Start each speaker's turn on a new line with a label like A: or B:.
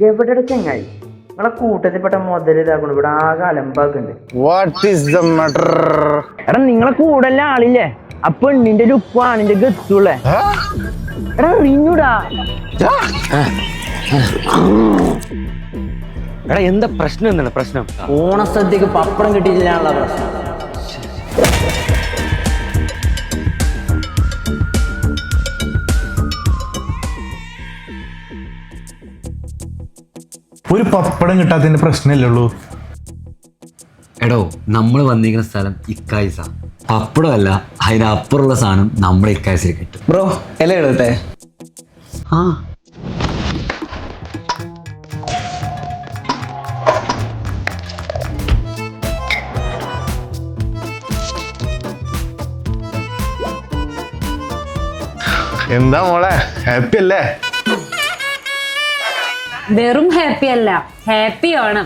A: എവിടെ ചെങ്ങായി നിങ്ങളെ കൂട്ടത്തിൽപ്പെട്ട മുതൽ ഇതാക്കണം ഇവിടെ ആകെ അലമ്പാക്കുണ്ട്. എടാ നിങ്ങളെ കൂടല്ല ആളില്ലേ ആ പെണ്ണിന്റെ ലുക്കാണ് എന്റെ ഗത്തുള്ളേ. എടാ റിഞ്ഞൂടാ.
B: എടാ എന്താ പ്രശ്നം? എന്താണ് പ്രശ്നം?
A: ഓണസദ്യക്ക് പപ്പടം കിട്ടിയില്ലാന്നുള്ള പ്രശ്നം.
C: ഒരു പപ്പടം കിട്ടാത്തതിന്റെ പ്രശ്നമല്ലേ ഉള്ളൂ.
B: എടോ നമ്മൾ വന്നിരിക്കുന്ന സ്ഥലം ഇക്കായിസ. പപ്പടമല്ല, അതിനപ്പുറമുള്ള സാധനം നമ്മുടെ ഇക്കായിസിൽ കിട്ടും.
A: ബ്രോ ഇല എടുത്തേ.
B: ആ
C: എന്താ മോളെ, ഹാപ്പി അല്ലേ?
D: വെറും ഹാപ്പി അല്ല, ഹാപ്പി ആണ്.